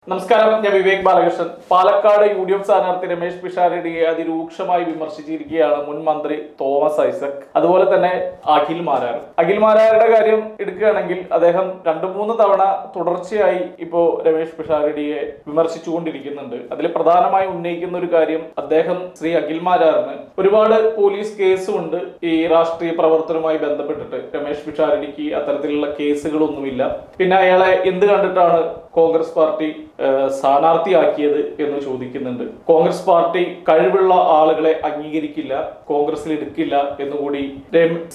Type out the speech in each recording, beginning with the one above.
നമസ്കാരം, ഞാൻ വിവേക് ബാലകൃഷ്ണൻ. പാലക്കാട് UDF സ്ഥാനാർത്ഥി രമേശ് പിഷാരടിയെ അതിരൂക്ഷമായി വിമർശിച്ചിരിക്കുകയാണ് മുൻ മന്ത്രി തോമസ് ഐസക്, അതുപോലെ തന്നെ അഖിൽ മാരാരുടെ കാര്യം എടുക്കുകയാണെങ്കിൽ അദ്ദേഹം 2-3 തവണ തുടർച്ചയായി ഇപ്പോ രമേശ് പിഷാരടിയെ വിമർശിച്ചുകൊണ്ടിരിക്കുന്നുണ്ട്. അതിൽ പ്രധാനമായി ഉന്നയിക്കുന്ന ഒരു കാര്യം, അദ്ദേഹം ശ്രീ അഖിൽ മാരാറിന് ഒരുപാട് പോലീസ് കേസുമുണ്ട് ഈ രാഷ്ട്രീയ പ്രവർത്തനവുമായി ബന്ധപ്പെട്ടിട്ട്. രമേശ് പിഷാരടിക്ക് അത്തരത്തിലുള്ള കേസുകളൊന്നുമില്ല. പിന്നെ അയാളെ എന്ത് കണ്ടിട്ടാണ് കോൺഗ്രസ് പാർട്ടി സ്ഥാനാർത്ഥിയാക്കിയത് എന്ന് ചോദിക്കുന്നുണ്ട്. കോൺഗ്രസ് പാർട്ടി കഴിവുള്ള ആളുകളെ അംഗീകരിക്കില്ല, കോൺഗ്രസിൽ എടുക്കില്ല എന്നുകൂടി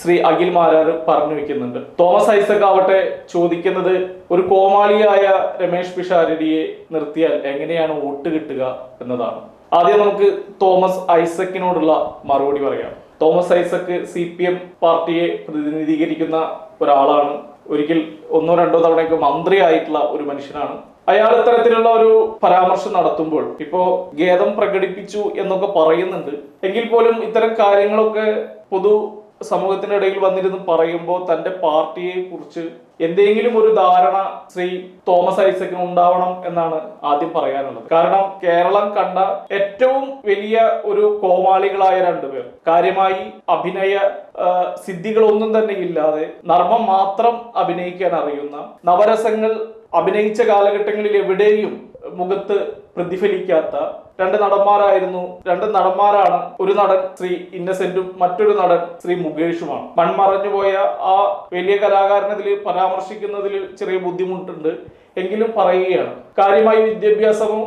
ശ്രീ അഖിൽ മാരാർ പറഞ്ഞു വെക്കുന്നുണ്ട്. തോമസ് ഐസക് ആവട്ടെ ചോദിക്കുന്നത്, ഒരു കോമാളിയായ രമേശ് പിഷാരടിയെ നിർത്തിയാൽ എങ്ങനെയാണ് വോട്ട് കിട്ടുക എന്നതാണ്. ആദ്യം നമുക്ക് തോമസ് ഐസക്കിനോടുള്ള മറുപടി പറയാം. തോമസ് ഐസക് CPM പാർട്ടിയെ പ്രതിനിധീകരിക്കുന്ന ഒരാളാണ്. ഒരിക്കൽ 1-2 തവണയൊക്കെ മന്ത്രിയായിട്ടുള്ള ഒരു മനുഷ്യനാണ്. അയാൾ ഇത്തരത്തിലുള്ള ഒരു പരാമർശം നടത്തുമ്പോൾ ഇപ്പോ ഖേദം പ്രകടിപ്പിച്ചു എന്നൊക്കെ പറയുന്നുണ്ട്. എങ്കിൽ പോലും ഇത്തരം കാര്യങ്ങളൊക്കെ പൊതു സമൂഹത്തിനിടയിൽ വന്നിരുന്ന് പറയുമ്പോൾ തന്റെ പാർട്ടിയെ കുറിച്ച് എന്തെങ്കിലും ഒരു ധാരണ ശ്രീ തോമസ് ഐസക്കിന് ഉണ്ടാവണം എന്നാണ് ആദ്യം പറയാനുള്ളത്. കാരണം കേരളം കണ്ട ഏറ്റവും വലിയ ഒരു കോമാളികളായ 2 പേർ, കാര്യമായി അഭിനയ സിദ്ധികളൊന്നും തന്നെ ഇല്ലാതെ നർമ്മം മാത്രം അഭിനയിക്കാൻ അറിയുന്ന, നവരസങ്ങൾ അഭിനയിച്ച കാലഘട്ടങ്ങളിൽ എവിടെയും മുഖത്ത് പ്രതിഫലിക്കാത്ത 2 നടന്മാരായിരുന്നു. 2 നടന്മാരാണ്. ഒരു നടൻ ശ്രീ ഇന്നസെന്റും മറ്റൊരു നടൻ ശ്രീ മുകേഷുമാണ്. മൺമറഞ്ഞുപോയ ആ വലിയ കലാകാരനതിൽ പരാമർശിക്കുന്നതിൽ ചെറിയ ബുദ്ധിമുട്ടുണ്ട്, എങ്കിലും പറയുകയാണ്. കാര്യമായി വിദ്യാഭ്യാസമോ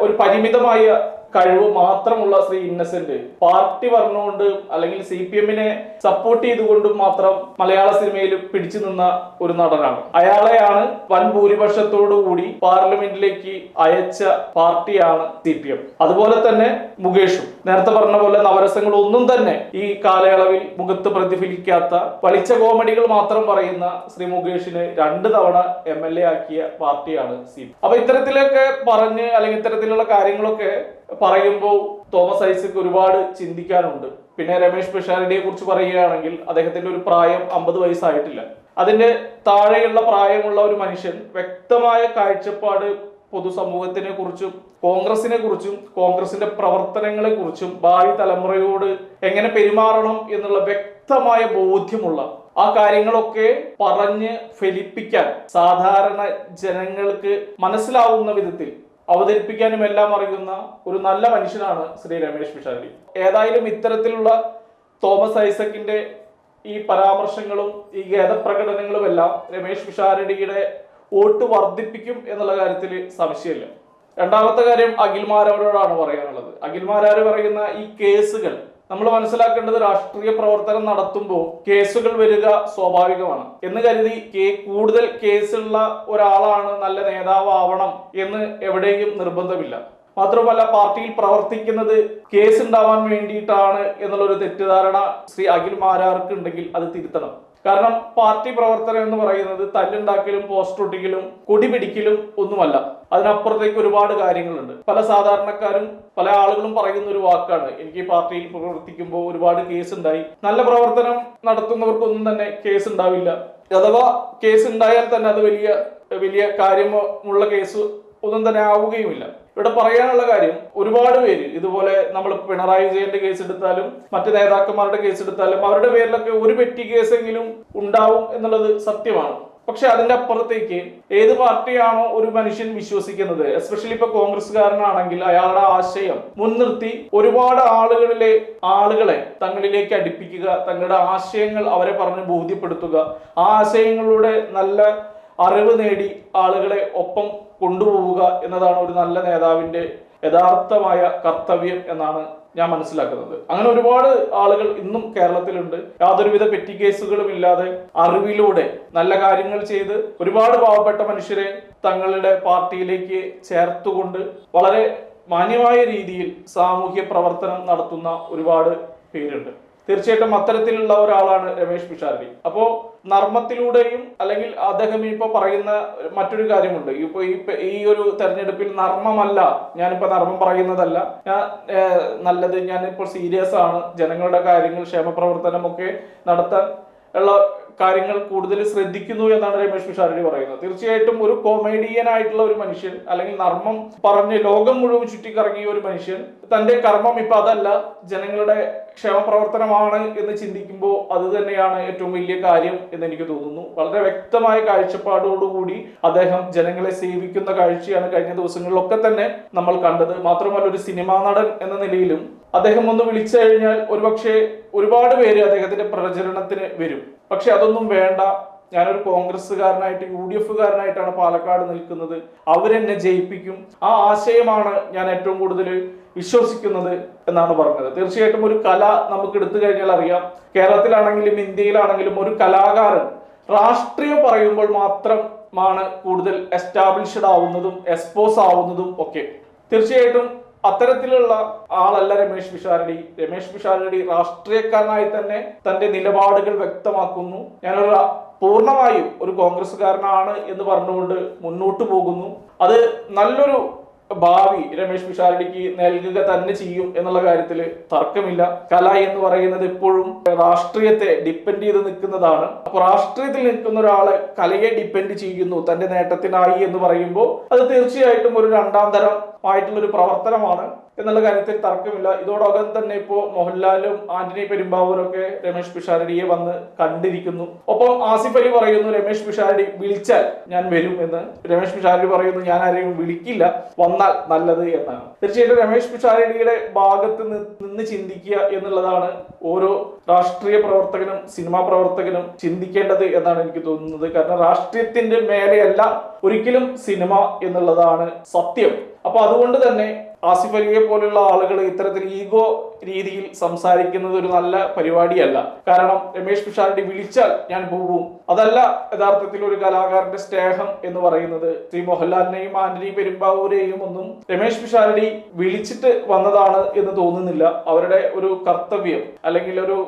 ഒരു പരിമിതമായ കഴിവ് മാത്രമുള്ള ശ്രീ ഇന്നസെന്റ് പാർട്ടി പറഞ്ഞുകൊണ്ട് അല്ലെങ്കിൽ CPM-നെ സപ്പോർട്ട് ചെയ്തുകൊണ്ടും മാത്രം മലയാള സിനിമയിൽ പിടിച്ചു നിന്ന ഒരു നടനാണ്. അയാളെയാണ് വൻ ഭൂരിപക്ഷത്തോടു കൂടി പാർലമെന്റിലേക്ക് അയച്ച പാർട്ടിയാണ് CPM. അതുപോലെ തന്നെ മുകേഷും നേരത്തെ പറഞ്ഞ പോലെ നവരസങ്ങൾ ഒന്നും തന്നെ ഈ കാലയളവിൽ മുഖത്ത് പ്രതിഫലിക്കാത്ത വലിച്ച കോമഡികൾ മാത്രം പറയുന്ന ശ്രീ മുകേഷിന് 2 തവണ MLA ആക്കിയ പാർട്ടിയാണ് CPM. അപ്പൊ ഇത്തരത്തിലൊക്കെ പറഞ്ഞ് അല്ലെങ്കിൽ ഇത്തരത്തിലുള്ള കാര്യങ്ങളൊക്കെ പറയുമ്പോൾ തോമസ് ഐസക് ഒരുപാട് ചിന്തിക്കാനുണ്ട്. പിന്നെ രമേശ് പിഷാരടിയെ കുറിച്ച് പറയുകയാണെങ്കിൽ അദ്ദേഹത്തിന്റെ ഒരു പ്രായം 50 വയസ്സായിട്ടില്ല. അതിന്റെ താഴെയുള്ള പ്രായമുള്ള ഒരു മനുഷ്യൻ വ്യക്തമായ കാഴ്ചപ്പാട് പൊതുസമൂഹത്തിനെ കുറിച്ചും കോൺഗ്രസിനെ കുറിച്ചും കോൺഗ്രസിന്റെ പ്രവർത്തനങ്ങളെ കുറിച്ചും ഭാവി തലമുറയോട് എങ്ങനെ പെരുമാറണം എന്നുള്ള വ്യക്തമായ ബോധ്യമുള്ള ആ കാര്യങ്ങളൊക്കെ പറഞ്ഞ് ഫലിപ്പിക്കാൻ സാധാരണ ജനങ്ങൾക്ക് മനസ്സിലാവുന്ന വിധത്തിൽ അവതരിപ്പിക്കാനും എല്ലാം അറിയുന്ന ഒരു നല്ല മനുഷ്യനാണ് ശ്രീ രമേശ് പിഷാരടി. ഏതായാലും ഇത്തരത്തിലുള്ള തോമസ് ഐസക്കിന്റെ ഈ പരാമർശങ്ങളും ഈ ഖേദപ്രകടനങ്ങളും എല്ലാം രമേശ് പിഷാരടിയുടെ വോട്ട് വർദ്ധിപ്പിക്കും എന്നുള്ള കാര്യത്തിൽ സംശയമില്ല. രണ്ടാമത്തെ കാര്യം അഖിൽ മാരാരോടാണ് പറയാനുള്ളത്. അഖിൽ മാരാര് പറയുന്ന ഈ കേസുകൾ നമ്മൾ മനസ്സിലാക്കേണ്ടത്, രാഷ്ട്രീയ പ്രവർത്തനം നടത്തുമ്പോൾ കേസുകൾ വരിക സ്വാഭാവികമാണ് എന്ന് കരുതി കൂടുതൽ കേസുള്ള ഒരാളാണ് നല്ല നേതാവാവണം എന്ന് എവിടെയും നിർബന്ധമില്ല. മാത്രമല്ല, പാർട്ടിയിൽ പ്രവർത്തിക്കുന്നത് കേസ് ഉണ്ടാവാൻ വേണ്ടിയിട്ടാണ് എന്നുള്ളൊരു തെറ്റിദ്ധാരണ ശ്രീ അഖിൽ മാരാർക്ക് ഉണ്ടെങ്കിൽ അത് തിരുത്തണം. കാരണം പാർട്ടി പ്രവർത്തനം എന്ന് പറയുന്നത് തല്ലുണ്ടാക്കലും പോസ്റ്റർ ഒട്ടിക്കലും കൊടി പിടിക്കലും ഒന്നുമല്ല. അതിനപ്പുറത്തേക്ക് ഒരുപാട് കാര്യങ്ങളുണ്ട്. പല സാധാരണക്കാരും പല ആളുകളും പറയുന്ന ഒരു വാക്കാണ്, എനിക്ക് ഈ പാർട്ടിയിൽ പ്രവർത്തിക്കുമ്പോൾ ഒരുപാട് കേസ് ഉണ്ടായി. നല്ല പ്രവർത്തനം നടത്തുന്നവർക്കൊന്നും തന്നെ കേസ് ഉണ്ടാവില്ല. അഥവാ കേസ് ഉണ്ടായാൽ തന്നെ അത് വലിയ കാര്യമുള്ള കേസ് ഒന്നും തന്നെ ആവുകയുമില്ല. ഇവിടെ പറയാനുള്ള കാര്യം, ഒരുപാട് പേര് ഇതുപോലെ നമ്മൾ പിണറായി വിജയന്റെ കേസ് എടുത്താലും മറ്റു നേതാക്കന്മാരുടെ കേസ് എടുത്താലും അവരുടെ പേരിലൊക്കെ ഒരു പെറ്റി കേസെങ്കിലും ഉണ്ടാവും എന്നുള്ളത് സത്യമാണ്. പക്ഷെ അതിന്റെ അപ്പുറത്തേക്ക് ഏത് പാർട്ടിയാണോ ഒരു മനുഷ്യൻ വിശ്വസിക്കുന്നത്, എസ്പെഷ്യലി ഇപ്പൊ കോൺഗ്രസ്സുകാരനാണെങ്കിൽ അയാളുടെ ആശയം മുൻനിർത്തി ഒരുപാട് ആളുകളെ തങ്ങളിലേക്ക് അടുപ്പിക്കുക, തങ്ങളുടെ ആശയങ്ങൾ അവരെ പറഞ്ഞ് ബോധ്യപ്പെടുത്തുക, ആ ആശയങ്ങളുടെ നല്ല അറിവ് നേടി ആളുകളെ ഒപ്പം കൊണ്ടുപോവുക എന്നതാണ് ഒരു നല്ല നേതാവിന്റെ യഥാർത്ഥമായ കർത്തവ്യം എന്നാണ് ഞാൻ മനസ്സിലാക്കുന്നത്. അങ്ങനെ ഒരുപാട് ആളുകൾ ഇന്നും കേരളത്തിലുണ്ട്. യാതൊരുവിധ പെറ്റി കേസുകളും ഇല്ലാതെ അറിവിലൂടെ നല്ല കാര്യങ്ങൾ ചെയ്ത് ഒരുപാട് പാവപ്പെട്ട മനുഷ്യരെ തങ്ങളുടെ പാർട്ടിയിലേക്ക് ചേർത്തുകൊണ്ട് വളരെ മാന്യമായ രീതിയിൽ സാമൂഹ്യ പ്രവർത്തനം നടത്തുന്ന ഒരുപാട് പേരുണ്ട്. തീർച്ചയായിട്ടും അത്തരത്തിലുള്ള ഒരാളാണ് രമേശ് പിഷാരടി. അപ്പോ നർമ്മത്തിലൂടെയും, അല്ലെങ്കിൽ അദ്ദേഹം ഇപ്പൊ പറയുന്ന മറ്റൊരു കാര്യമുണ്ട്, ഈ ഒരു തെരഞ്ഞെടുപ്പിൽ നർമ്മമല്ല, ഞാനിപ്പോ നർമ്മം പറയുന്നതല്ല, ഞാനിപ്പോൾ സീരിയസ് ആണ്, ജനങ്ങളുടെ കാര്യങ്ങൾ ക്ഷേമപ്രവർത്തനം ഒക്കെ നടത്താൻ ഉള്ള കാര്യങ്ങൾ കൂടുതൽ ശ്രദ്ധിക്കുന്നു എന്നാണ് രമേശ് പിഷാരടി പറയുന്നത്. തീർച്ചയായിട്ടും ഒരു കൊമേഡിയൻ ആയിട്ടുള്ള ഒരു മനുഷ്യൻ, അല്ലെങ്കിൽ നർമ്മം പറഞ്ഞ് ലോകം മുഴുവൻ ചുറ്റിക്കറങ്ങിയ ഒരു മനുഷ്യൻ തന്റെ കർമ്മം ഇപ്പൊ അതല്ല, ജനങ്ങളുടെ ക്ഷേമപ്രവർത്തനമാണ് എന്ന് ചിന്തിക്കുമ്പോൾ അത് തന്നെയാണ് ഏറ്റവും വലിയ കാര്യം എന്ന് എനിക്ക് തോന്നുന്നു. വളരെ വ്യക്തമായ കാഴ്ചപ്പാടോടുകൂടി അദ്ദേഹം ജനങ്ങളെ സേവിക്കുന്ന കാഴ്ചയാണ് കഴിഞ്ഞ ദിവസങ്ങളിലൊക്കെ തന്നെ നമ്മൾ കണ്ടത്. മാത്രമല്ല, ഒരു സിനിമാ നടൻ എന്ന നിലയിലും അദ്ദേഹം ഒന്ന് വിളിച്ചു കഴിഞ്ഞാൽ ഒരുപക്ഷെ ഒരുപാട് പേര് അദ്ദേഹത്തിന്റെ പ്രചരണത്തിന് വരും. പക്ഷെ അതൊന്നും വേണ്ട, ഞാനൊരു കോൺഗ്രസ്സുകാരനായിട്ട് UDF-കാരനായിട്ടാണ് പാലക്കാട് നിൽക്കുന്നത്, അവരെന്നെ ജയിപ്പിക്കും, ആ ആശയമാണ് ഞാൻ ഏറ്റവും കൂടുതൽ വിശ്വസിക്കുന്നത് എന്നാണ് പറഞ്ഞത്. തീർച്ചയായിട്ടും ഒരു കല നമുക്ക് എടുത്തു കഴിഞ്ഞാൽ അറിയാം, കേരളത്തിലാണെങ്കിലും ഇന്ത്യയിലാണെങ്കിലും ഒരു കലാകാരൻ രാഷ്ട്രീയം പറയുമ്പോൾ മാത്രമാണ് കൂടുതൽ എസ്റ്റാബ്ലിഷ്ഡ് ആവുന്നതും എക്സ്പോസ് ആവുന്നതും ഒക്കെ. തീർച്ചയായിട്ടും അത്തരത്തിലുള്ള ആളല്ല രമേശ് പിഷാരടി. രമേശ് പിഷാരടി രാഷ്ട്രീയക്കാരനായി തന്നെ തന്റെ നിലപാടുകൾ വ്യക്തമാക്കുന്നു. ഞാനൊരു പൂർണ്ണമായും ഒരു കോൺഗ്രസ്സുകാരനാണ് എന്ന് പറഞ്ഞുകൊണ്ട് മുന്നോട്ട് പോകുന്നു. അത് നല്ലൊരു ഭാവി രമേശ് പിഷാരടിക്ക് നൽകുക തന്നെ ചെയ്യും എന്നുള്ള കാര്യത്തിൽ തർക്കമില്ല. കല എന്ന് പറയുന്നത് എപ്പോഴും രാഷ്ട്രീയത്തെ ഡിപ്പെൻഡ് ചെയ്ത് നിൽക്കുന്നതാണ്. അപ്പൊ രാഷ്ട്രീയത്തിൽ നിൽക്കുന്ന ഒരാളെ കലയെ ഡിപ്പെൻഡ് ചെയ്യുന്നു തന്റെ നേട്ടത്തിനായി എന്ന് പറയുമ്പോൾ അത് തീർച്ചയായിട്ടും ഒരു രണ്ടാം തരം ആയിട്ടുള്ള ഒരു പ്രവർത്തനമാണ് എന്നുള്ള കാര്യത്തിൽ തർക്കമില്ല. ഇതോടൊപ്പം തന്നെ ഇപ്പോ മോഹൻലാലും ആന്റണി പെരുമ്പാവൂരും ഒക്കെ രമേശ് പിഷാരടിയെ വന്ന് കണ്ടിരിക്കുന്നു. ഒപ്പം ആസിഫ് അലി പറയുന്നു രമേശ് പിഷാരടി വിളിച്ചാൽ ഞാൻ വരും എന്ന്. രമേശ് പിഷാരടി പറയുന്നു ഞാൻ ആരെയും വിളിക്കില്ല, വന്നാൽ നല്ലത് എന്നാണ്. തീർച്ചയായിട്ടും രമേശ് പിഷാരടിയുടെ ഭാഗത്ത് നിന്ന് ചിന്തിക്കുക എന്നുള്ളതാണ് ഓരോ രാഷ്ട്രീയ പ്രവർത്തകനും സിനിമാ പ്രവർത്തകനും ചിന്തിക്കേണ്ടത് എന്നാണ് എനിക്ക് തോന്നുന്നത്. കാരണം രാഷ്ട്രീയത്തിന്റെ മേലെയല്ല ഒരിക്കലും സിനിമ എന്നുള്ളതാണ് സത്യം. അപ്പൊ അതുകൊണ്ട് തന്നെ ആസിഫ് അലിയെ പോലുള്ള ആളുകൾ ഇത്തരത്തിൽ ഈഗോ രീതിയിൽ സംസാരിക്കുന്നത് ഒരു നല്ല പരിപാടിയല്ല. കാരണം രമേശ് പിഷാരടി വിളിച്ചാൽ ഞാൻ പോകും, അതല്ല യഥാർത്ഥത്തിൽ ഒരു കലാകാരന്റെ സ്നേഹം എന്ന് പറയുന്നത്. ശ്രീ മോഹൻലാലിനെയും ആന്റണി പെരുമ്പാവൂരെയും ഒന്നും രമേശ് പിഷാരടി വിളിച്ചിട്ട് വന്നതാണ് എന്ന് തോന്നുന്നില്ല. അവരുടെ ഒരു കർത്തവ്യം അല്ലെങ്കിൽ ഒരു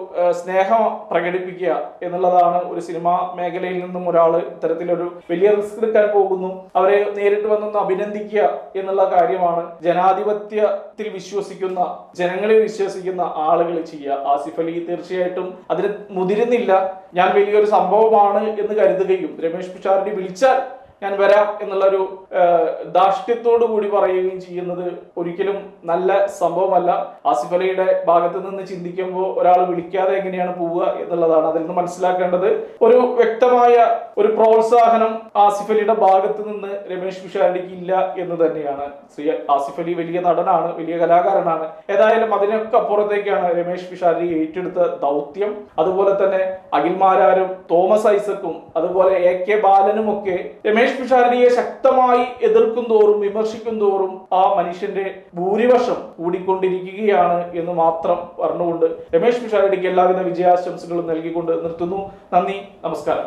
സ്നേഹം പ്രകടിപ്പിക്കുക എന്നുള്ളതാണ്. ഒരു സിനിമാ മേഖലയിൽ നിന്നും ഒരാൾ ഇത്തരത്തിലൊരു വലിയ റിസ്ക് എടുക്കാൻ പോകുന്നു, അവരെ നേരിട്ട് വന്നൊന്ന് അഭിനന്ദിക്കുക എന്നുള്ള കാര്യമാണ് ജനാധിപത്യത്തിൽ വിശ്വസിക്കുന്ന, ജനങ്ങളിൽ വിശ്വസിക്കുന്ന ആളുകൾ ചെയ്യുക. ആസിഫ് അലി തീർച്ചയായിട്ടും അതിന് മുതിരുന്നില്ല. ഞാൻ വലിയൊരു സംഭവമാണ് എന്ന് കരുതുകയും രമേശ് പിഷാരടി വിളിച്ചാൽ ഞാൻ വരാം എന്നുള്ളൊരു ധാർഷ്ട്യത്തോടു കൂടി പറയുകയും ചെയ്യുന്നത് ഒരിക്കലും നല്ല സംഭവമല്ല. ആസിഫ് അലിയുടെ ഭാഗത്ത് നിന്ന് ചിന്തിക്കുമ്പോൾ ഒരാൾ വിളിക്കാതെ എങ്ങനെയാണ് പോവുക എന്നുള്ളതാണ് അതിൽ നിന്ന് മനസ്സിലാക്കേണ്ടത്. ഒരു വ്യക്തമായ ഒരു പ്രോത്സാഹനം ആസിഫ് അലിയുടെ ഭാഗത്ത് നിന്ന് രമേശ് പിഷാരടിക്ക് ഇല്ല എന്ന് തന്നെയാണ്. ശ്രീ ആസിഫ് അലി വലിയ നടനാണ്, വലിയ കലാകാരനാണ്. ഏതായാലും അതിനൊക്കെ അപ്പുറത്തേക്കാണ് രമേശ് പിഷാരടി ഏറ്റെടുത്ത ദൗത്യം. അതുപോലെ തന്നെ അഖിൽമാരാരും തോമസ് ഐസക്കും അതുപോലെ AK ബാലനും ഒക്കെ രമേശ് പിഷാരടിയെ ശക്തമായി എതിർക്കും തോറും വിമർശിക്കും തോറും ആ മനുഷ്യന്റെ ഭൂരിപക്ഷം കൂടിക്കൊണ്ടിരിക്കുകയാണ് എന്ന് മാത്രം പറഞ്ഞുകൊണ്ട് രമേശ് പിഷാരടിക്ക് എല്ലാവിധ വിജയാശംസകളും നൽകിക്കൊണ്ട് നിർത്തുന്നു. നന്ദി, നമസ്കാരം.